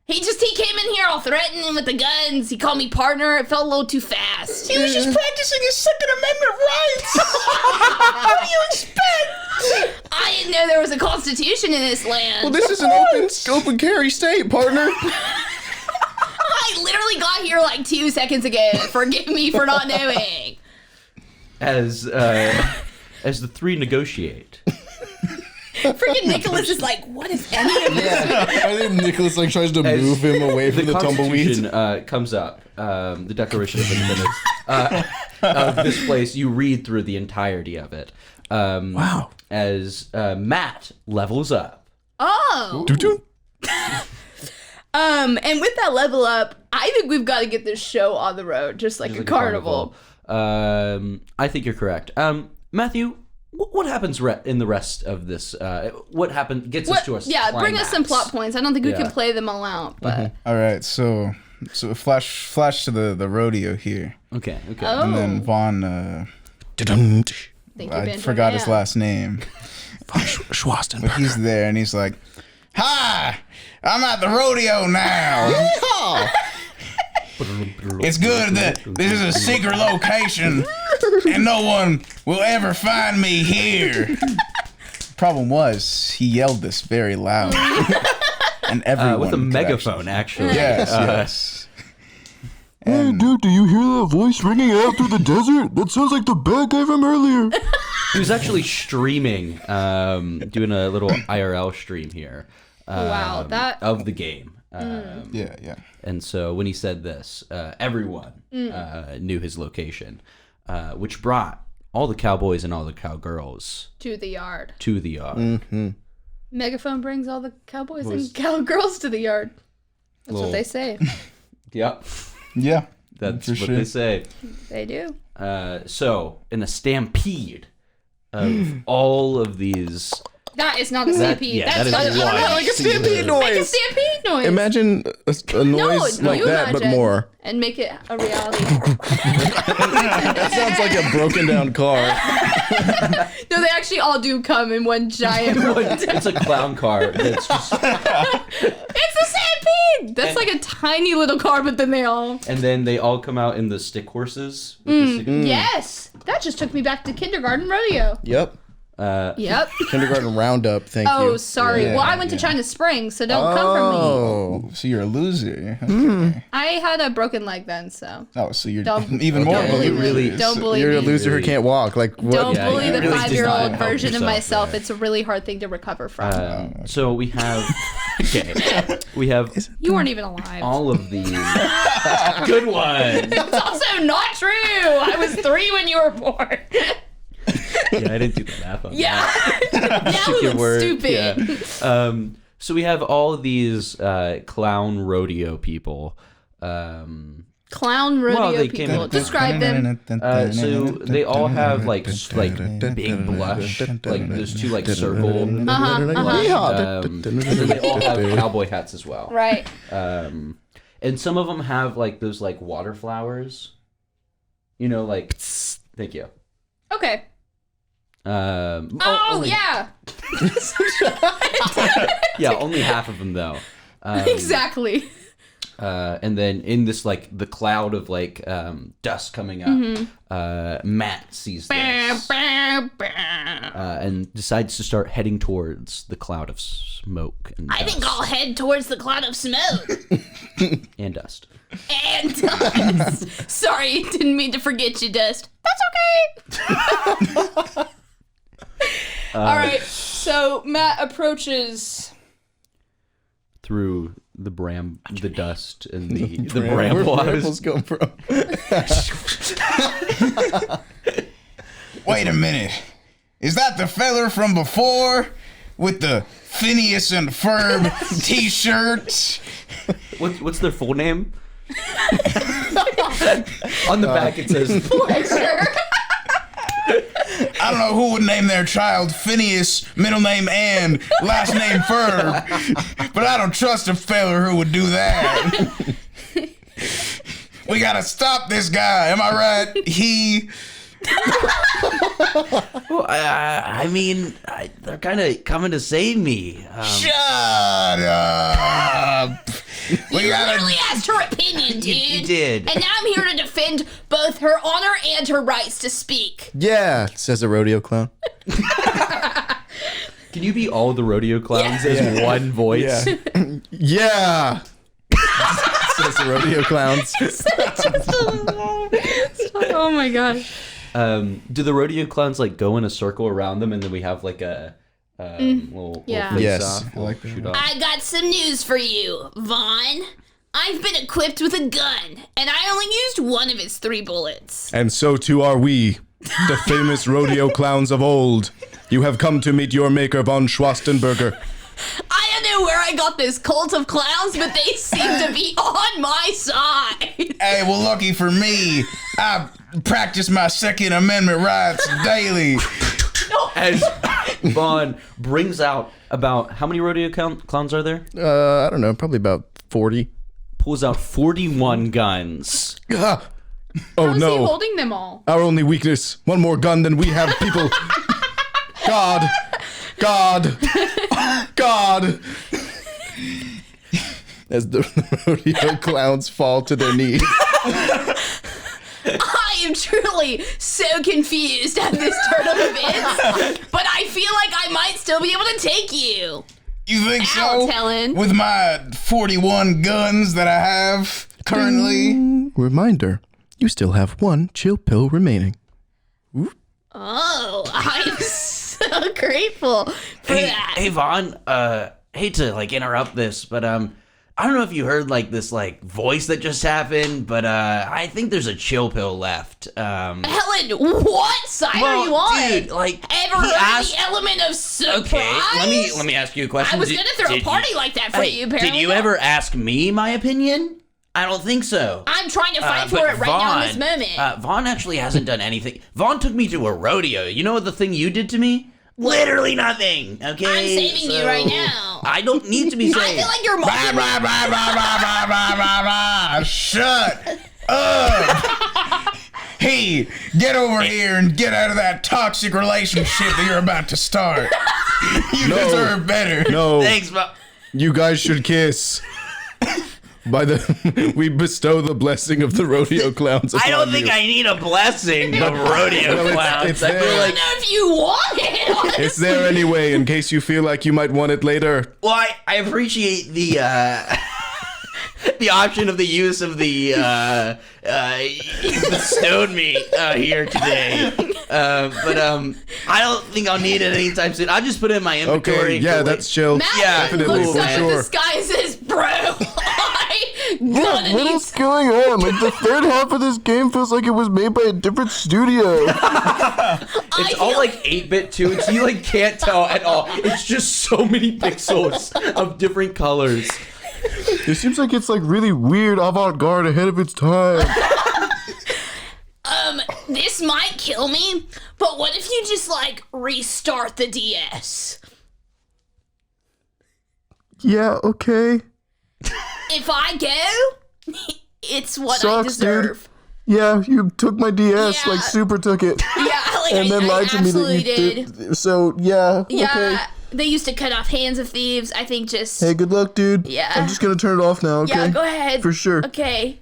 He came in here all threatening with the guns. He called me partner. It felt a little too fast. He was just practicing his Second Amendment rights. What do you expect? I didn't know there was a constitution in this land. Well, this is an open carry state, partner. I literally got here like 2 seconds ago. Forgive me for not knowing. As the 3 negotiate. Freaking Nicholas is like, what is any of this? I think Nicholas tries to move him away from the tumbleweeds. Constitution comes up, the Declaration of Independence of this place. You read through the entirety of it. Wow. As Matt levels up. Oh. And with that level up, I think we've got to get this show on the road, just like a carnival. I think you're correct. Matthew, what happens in the rest of this? What gets us to us? Yeah, bring us some plot points. I don't think we can play them all out, but All right, so flash to the rodeo here, Okay. Oh. and then Vaughn. thank you, I Benjamin. forgot his last name, Schwarzenberg. but he's there, and he's like, "Hi, I'm at the rodeo now. It's good that this is a secret location, and no one will ever find me here." Problem was, he yelled this very loud, and everyone with a could megaphone, actually. Yes. Hey, dude, do you hear that voice ringing out through the desert? That sounds like the bad guy from earlier. He was actually streaming, doing a little IRL stream here. Wow, of the game. Yeah. And so when he said this, everyone knew his location, which brought all the cowboys and all the cowgirls to the yard. Megaphone brings all the cowboys and cowgirls to the yard. That's what they say. Yep. Yeah. That's for what sure. they say. They do. So in a stampede of all of these... That is not a stampede. yeah, That's that not is a wild. Like a stampede noise. Make a stampede noise. Imagine a noise like you that, but imagine, more. and make it a reality. That sounds like a broken down car. No, they actually all do come in one giant one. It's a clown car that's just... It's a stampede. That's like a tiny little car, but then they all. And then they all come out in the stick horses. With the stick... Yes, that just took me back to kindergarten rodeo. Yep. Yep. Kindergarten roundup, thank you. Oh, sorry. Yeah, well, I went to China Springs, so don't come for me. Oh. So you're a loser. Okay. I had a broken leg then, so Oh, so you're Don't- even more. don't bully of a me. loser. Don't bully You're a me. loser who can't walk. Like what? Don't Yeah, bully you the really did 5-year-old not help version of yourself, myself. yeah. It's a really hard thing to recover from. So we have... Okay. We have You weren't even alive. all of these... Good one! That's also not true. I was 3 when you were born. Yeah, I didn't do the math on Yeah. that. That Took your was word. stupid. Yeah. So we have all of these clown rodeo people. Clown rodeo they people. came- Describe them. So they all have like big blush, like those 2 like circle. And then they all have cowboy hats as well. Right. And some of them have like those like water flowers. You know, like thank you. Okay. Only, Yeah. yeah, only half of them though. Exactly. And then in this like the cloud of like dust coming up, Matt sees this and decides to start heading towards the cloud of smoke and dust. I think I'll head towards the cloud of smoke. And dust. And dust. Sorry, didn't mean to forget you, Dust. That's okay. All right, so Matt approaches through the dust and the Where bramble. brambles come from? Wait a minute. Is that the feller from before with the Phineas and Ferb t-shirt? What's their full name? On the back it says pleasure. I don't know who would name their child Phineas, middle name and last name Ferb, but I don't trust a feller who would do that. We gotta stop this guy, am I right? Well, I mean, they're kind of coming to save me. Shut up. You literally asked her opinion, dude. You did. And now I'm here to defend both her honor and her rights to speak. Yeah, says a rodeo clown. Can you be all the rodeo clowns as one voice? Yeah. Says the rodeo clowns. Oh my gosh. Do the rodeo clowns like go in a circle around them, and then we have like a little face Yes. off, little shoot off? I got some news for you, Vaughn. I've been equipped with a gun, and I only used one of its 3 bullets. And so too are we, the famous rodeo clowns of old. You have come to meet your maker, von Schwastenberger. I don't know where I got this cult of clowns, but they seem to be on my side. Hey, well, lucky for me, I practice my Second Amendment rights daily. As Vaughn brings out about how many rodeo clowns are there? I don't know, probably about 40. Pulls out 41 guns. Oh How's he no, holding them all? our only weakness. One more gun than we have people. God. As the rodeo clowns fall to their knees. I am truly so confused at this turn of events, but I feel like I might still be able to take you. You think Ouch, so? Helen. With my 41 guns that I have currently? Reminder, you still have 1 chill pill remaining. Oh, I'm so grateful for that. Hey Vaughn, hate to like interrupt this, but I don't know if you heard like this like voice that just happened, but I think there's a chill pill left. Helen, what side are you on? Dude, like Ever heard the element of surprise? Okay, let me ask you a question. I was gonna throw a party like that for you, apparently. Did you ever ask me my opinion? I don't think so. I'm trying to fight for but it right now in this moment. Vaughn actually hasn't done anything. Vaughn took me to a rodeo. You know what the thing you did to me? Literally nothing. Okay. I'm saving you right now. I don't need to be saved. I feel like you're mocking me. Shut up. Hey, get over here and get out of that toxic relationship that you're about to start. You deserve better. No. Thanks, Vaughn. You guys should kiss. We bestow the blessing of the rodeo clowns upon I don't think you. I need a blessing of rodeo clowns. it's I there. feel I like, don't know if you want it, honestly. It's there anyway, in case you feel like you might want it later. well, I appreciate the the option of the use of the you bestowed me here today. But I don't think I'll need it anytime soon. I'll just put it in my inventory. Okay, yeah, for that's chill. Matt definitely, looks for up sure. at the sky and says, bro, What is going on? Like, the third half of this game feels like it was made by a different studio. It's all like 8-bit too, so you like can't tell at all. It's just so many pixels of different colors. It seems like it's like really weird avant-garde ahead of its time. This might kill me, but what if you just like restart the DS? Yeah, okay. If I go, it's what I Sucks, dude. deserve. Yeah, you took my DS, Yeah. like super took it. Yeah, like And then I lied to me that absolutely you did. did. So, yeah, Yeah, okay. They used to cut off hands of thieves. I think just... Hey, good luck, dude. Yeah. I'm just gonna turn it off now, okay? Yeah, go ahead. For sure. Okay.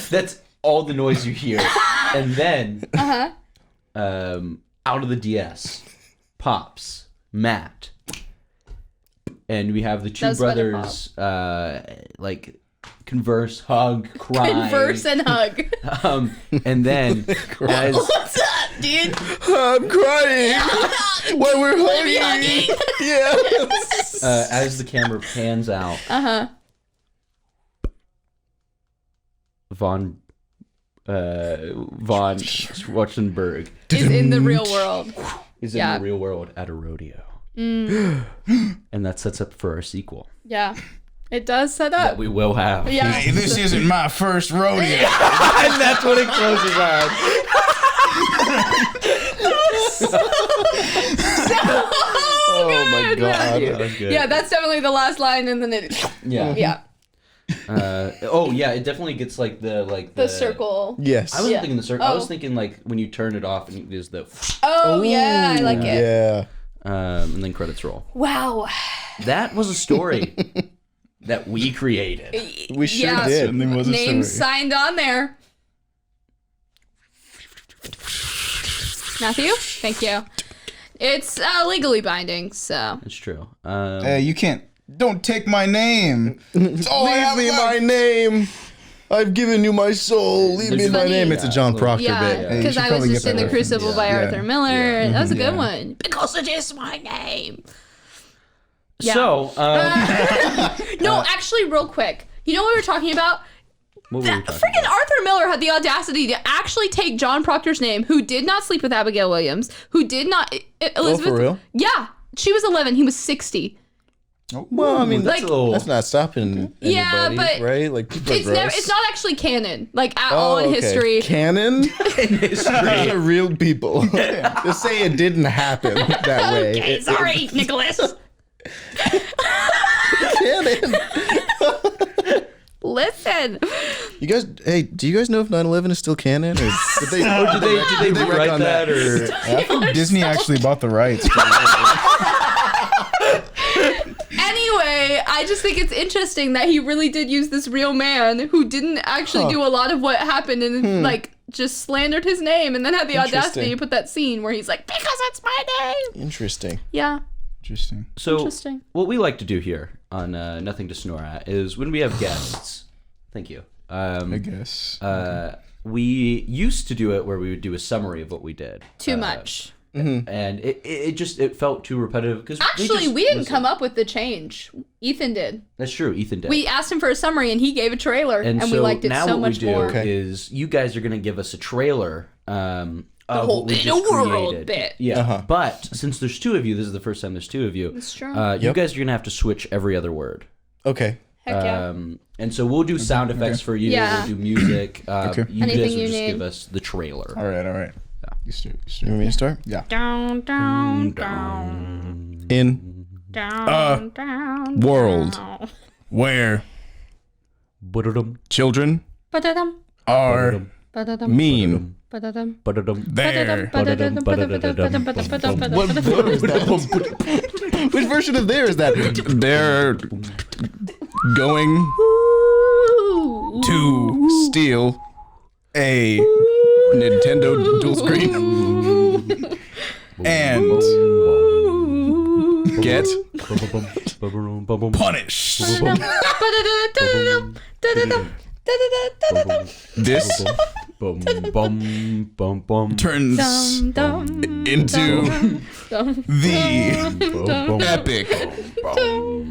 That's all the noise you hear. And then, out of the DS pops Matt. And we have the two brothers, like, converse, hug, cry. Converse and hug. And then, as... What's up, dude? I'm crying. While we're hugging. Yes. As the camera pans out, Von Schwarzenberg Is in the real world. is in the real world at a rodeo. And that sets up for our sequel Yeah. It does set up. that we will have. Yeah. Hey, this isn't my first rodeo. And that's what it closes on. Oh my god. That was good. Yeah, that's definitely the last line, and then it. Yeah. Yeah. It definitely gets like the circle. Yes. I wasn't thinking the circle. I was Oh. thinking like when you turn it off and there's the Oh, yeah, I like it. Yeah. and then credits roll. Wow. That was a story that we created. We sure Yeah. did. Certainly was a Name story. signed on there. Matthew, thank you. It's legally binding, so. It's true. Hey, you can't. Don't take my name. It's all I Leave have me left. my name. I've given you my soul. Leave me It's my funny. name. It's a John Proctor Yeah, bit. Hey, you because should I was probably just get in that the reference. Crucible by Yeah. Arthur Miller. That was a good Yeah. one. Because it is my name. Yeah. So, No, actually, real quick. You know what we were talking about? what were we That talking freaking about? Arthur Miller had the audacity to actually take John Proctor's name, who did not sleep with Abigail Williams, who did not Elizabeth. for real? Yeah, she was 11. He was 60. Well, I mean, Like- that's not stopping anybody, Yeah, but right? Like, people are It's never. gross. It's not actually canon, like at all in okay. history. Canon? They're real people. Just say it didn't happen that way. Okay, sorry, Nicholas. Canon. Listen. You guys, hey, do you guys know if 9/11 is still canon? Or did they Did they wreck rewrite on that or? I think Disney actually bought the rights. Anyway, I just think it's interesting that he really did use this real man who didn't actually do a lot of what happened and like just slandered his name and then had the audacity to put that scene where he's like, because it's my name. Interesting. Yeah. Interesting. So, Interesting. what we like to do here on Nothing to Snore At is when we have guests. Thank you. I guess. We used to do it where we would do a summary of what we did. Too much. And it felt too repetitive because Actually, we didn't come up with the change. Ethan did. That's true. Ethan did. We asked him for a summary and he gave a trailer and so we liked it now so what much we do more. is you guys are going to give us a trailer of whole what we in just a world created. bit. Yeah. But since there's two of you, this is the first time there's two of you. That's true. You guys are going to have to switch every other word. Okay. Heck yeah. And so we'll do sound effects for you. Yeah. We'll do music. You Anything guys will you just need. give us the trailer. All right. You start. You want me to start? Yeah. Down, down, down, In down, down. world down. where Ba-da-dum, children Ba-da-dum, are ba-da-dum, mean, ba-da-dum, ba-da-dum. there. ba-da-dum, ba-da-dum, ba-da-dum, What there is that? Which version of there is that? They're going Ooh. to steal a Nintendo dual screen And get Ba-da-dum, punished. Ba-da-dum, da-da-dum, da-da-dum, This bum, bum, bum, bum. turns dum, dum, into dum, the epic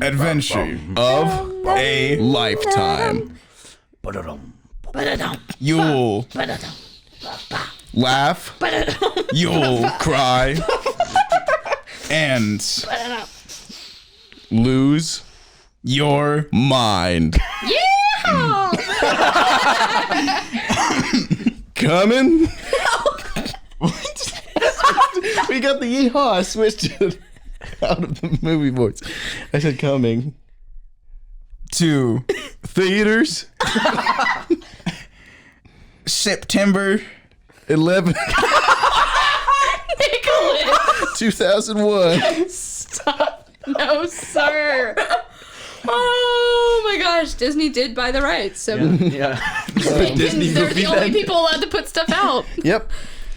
adventure of a lifetime. Ba-da-dum. ba-da-dum, You'll ba-da-dum, laugh, ba-da-dum, you'll cry, and ba-da-dum. lose your mind. Yeah! Coming? What? We got the yeehaw. I switched it out of the movie voice. I said coming to theaters September 11, Nicholas, 2001. stop. No, sir. Oh my gosh, Disney did buy the rights. So Yeah. Disney they're movie the only then. people allowed to put stuff out Yep.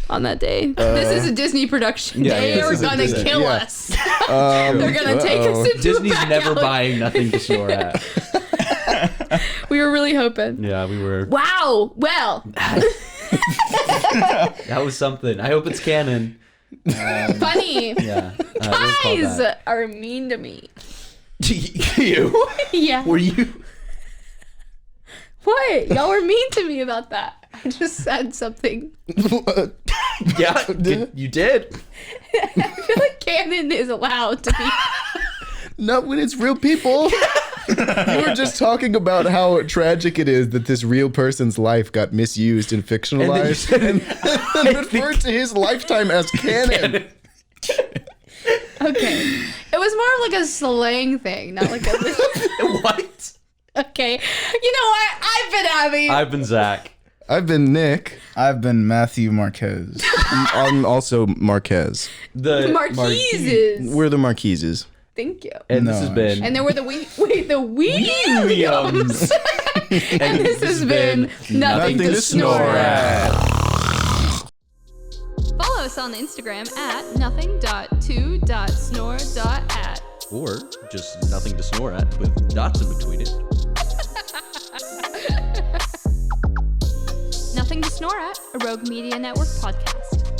on that day. This is a Disney production. Yeah, They yeah, are this is a gonna Disney- kill yeah. us. They're gonna take us into Disney's a back never alley. buying Nothing to Snore At. We were really hoping. Yeah, we were. Wow. Well, That was something. I hope it's canon. funny. Yeah. we'll call Guys that. are mean to me. You? Yeah. Were you? What? Y'all were mean to me about that. I just said something. Yeah, you did. I feel like canon is allowed to be. Not when it's real people. You were just talking about how tragic it is that this real person's life got misused and fictionalized, and referred to his lifetime as canon. Okay. It was more of like a slang thing, not like a. What? Okay. You know what? I've been Abbie. I've been Zach. I've been Nick. I've been Matthew Marquez. I'm also Marquez. The Marquises. We're the Marquises. Thank you. And No, this has been. And there were the Williams. And this has been Nothing to Snore At. Follow us on Instagram at nothing.to.snore.at. Or just Nothing to Snore At with dots in between it. Nothing to Snore At, a Rogue Media Network podcast.